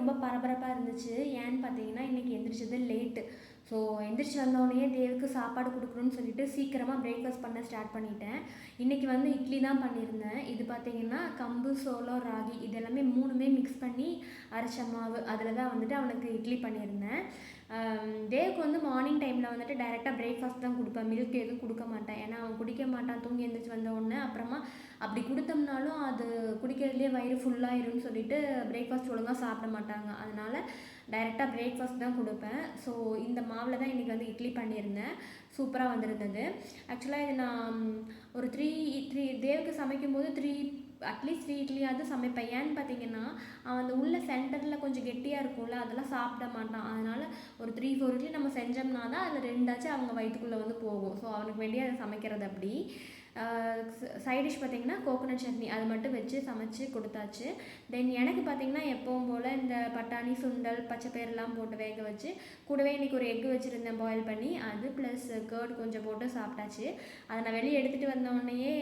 ரொம்ப பரபரப்பாக இருந்துச்சு. ஏன்னு பார்த்தீங்கன்னா, இன்றைக்கி எந்திரிச்சது லேட்டு. ஸோ எந்திரிச்சு வந்தோடனே தேவுக்கு சாப்பாடு கொடுக்கணும்னு சொல்லிட்டு சீக்கிரமாக பிரேக்ஃபாஸ்ட் பண்ண ஸ்டார்ட் பண்ணிட்டேன். இன்றைக்கி வந்து இட்லி தான் பண்ணியிருந்தேன். இது பார்த்தீங்கன்னா கம்பு, சோளம், ராகி இது எல்லாமே 3மே மிக்ஸ் பண்ணி அரைச்ச மாவு. அதில் தான் வந்துட்டு அவனுக்கு இட்லி பண்ணியிருந்தேன். தேவுக்கு வந்து மார்னிங் டைமில் வந்துட்டு டைரெக்டாக பிரேக்ஃபாஸ்ட் தான் கொடுப்பேன். மில்க் எதுவும் கொடுக்க மாட்டேன். ஏன்னா அவன் குடிக்க மாட்டான் தூங்கி எந்திரிச்சு வந்த உடனே. அப்புறமா அப்படி கொடுத்தோம்னாலும் அது குடிக்கிறதுலேயே வயிறு ஃபுல்லாயிரும்னு சொல்லிட்டு பிரேக்ஃபாஸ்ட் ஒழுங்காக சாப்பிட மாட்டாங்க. அதனால் டைரெக்டாக பிரேக்ஃபாஸ்ட் தான் கொடுப்பேன். ஸோ இந்த மாவில் தான் இன்றைக்கி வந்து இட்லி பண்ணியிருந்தேன். சூப்பராக வந்திருந்தது. ஆக்சுவலாக இது நான் ஒரு த்ரீ தேவுக்கு சமைக்கும்போது அட்லீஸ்ட் 3 இட்லியாவது சமைப்பேன். ஏன்னு பார்த்தீங்கன்னா அவன் அந்த உள்ள சென்டரில் கொஞ்சம் கெட்டியாக இருக்கும்ல, அதெல்லாம் சாப்பிட மாட்டான். அதனால் ஒரு 3-4 இட்லி நம்ம செஞ்சோம்னா தான் அதில் 2ஆச்சும் அவங்க வயிற்றுக்குள்ளே வந்து போகும். ஸோ அவனுக்கு வேண்டிய அதை சமைக்கிறது அப்படி. சைடிஷ் பார்த்திங்கன்னா கோகோனட் சட்னி அது மட்டும் வச்சு சமைச்சு கொடுத்தாச்சு. தென் எனக்கு பார்த்திங்கன்னா எப்பவும் போல் இந்த பட்டாணி, சுண்டல், பச்சைப்பயிரெலாம் போட்டு வேக வச்சு கூடவே இன்றைக்கி ஒரு எக்கு வச்சுருந்தேன் பாயில் பண்ணி. அது ப்ளஸ் கர்ட் கொஞ்சம் போட்டு சாப்பிட்டாச்சு. அதை நான் வெளியே எடுத்துகிட்டு வந்தோடனேயே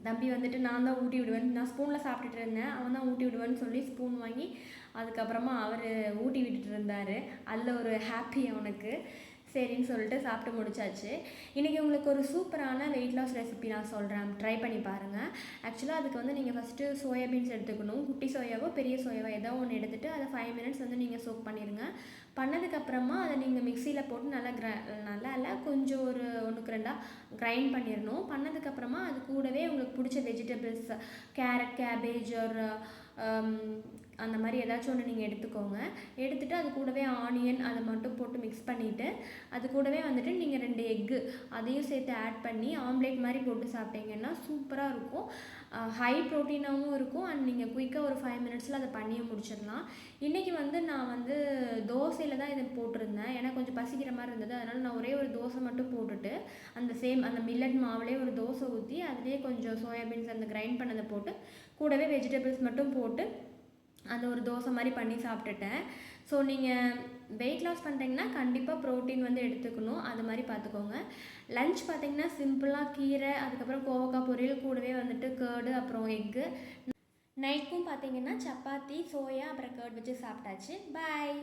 தம்பி வந்துட்டு நான் தான் ஊட்டி விடுவேன், நான் ஸ்பூனில் சாப்பிட்டுட்டு இருந்தேன், அவன் தான் ஊட்டி விடுவேன்னு சொல்லி ஸ்பூன் வாங்கி அதுக்கப்புறமா அவர் ஊட்டி விட்டுட்டு இருந்தார். அதில் ஒரு ஹாப்பி அவனுக்கு. சரின்னு சொல்லிட்டு சாப்பிட்டு முடிச்சாச்சு. இன்றைக்கி உங்களுக்கு ஒரு சூப்பரான வெயிட் லாஸ் ரெசிபி நான் சொல்கிறேன், ட்ரை பண்ணி பாருங்கள். ஆக்சுவலாக அதுக்கு வந்து நீங்கள் ஃபஸ்ட்டு சோயாபீன்ஸ் எடுத்துக்கணும். குட்டி சோயாவோ பெரிய சோயாவோ ஏதோ ஒன்று எடுத்துகிட்டு அதை 5 மினிட்ஸ் வந்து நீங்கள் சோக் பண்ணிடுங்க. பண்ணதுக்கப்புறமா அதை நீங்கள் மிக்சியில் போட்டு நல்லா இல்லை கொஞ்சம் ஒரு 1க்கு 2 கிரைண்ட் பண்ணிடணும். பண்ணதுக்கப்புறமா அது கூடவே உங்களுக்கு பிடிச்ச வெஜிடபிள்ஸ், கேரட், கேபேஜ் ஒரு அந்த மாதிரி ஏதாச்சும் ஒன்று நீங்கள் எடுத்துக்கோங்க. எடுத்துகிட்டு அது கூடவே ஆனியன் அதை மட்டும் போட்டு மிக்ஸ் பண்ணிவிட்டு அது கூடவே வந்துட்டு நீங்கள் 2 எக்கு அதையும் சேர்த்து ஆட் பண்ணி ஆம்லேட் மாதிரி போட்டு சாப்பிட்டீங்கன்னா சூப்பராக இருக்கும். ஹை ப்ரோட்டீனாகவும் இருக்கும். அண்ட் நீங்கள் குயிக்காக ஒரு 5 மினிட்ஸில் அதை பண்ணியே முடிச்சிடலாம். இன்றைக்கி வந்து நான் வந்து தோசையில் தான் இதை போட்டிருந்தேன். ஏன்னா கொஞ்சம் பசிக்கிற மாதிரி இருந்தது. அதனால் நான் ஒரே ஒரு தோசை மட்டும் போட்டுட்டு அந்த மில்லட் மாவுலேயே ஒரு தோசை ஊற்றி அதுலேயே கொஞ்சம் சோயாபீன்ஸ் அந்த கிரைண்ட் பண்ணதை போட்டு கூடவே வெஜிடபிள்ஸ் மட்டும் போட்டு அந்த ஒரு தோசை மாதிரி பண்ணி சாப்பிட்டுட்டேன். ஸோ நீங்கள் வெயிட் லாஸ் பண்ணுறீங்கன்னா கண்டிப்பாக ப்ரோட்டீன் வந்து எடுத்துக்கணும். அது மாதிரி பார்த்துக்கோங்க. லன்ச் பார்த்திங்கன்னா சிம்பிளாக கீரை, அதுக்கப்புறம் கோவக்காய் பொரியல், கூடவே வந்துட்டு கர்டு, அப்புறம் எக்கு. நைட்க்கும் பார்த்திங்கன்னா சப்பாத்தி, சோயா, அப்புறம் கர்ட் வச்சு சாப்பிட்டாச்சு. பாய்.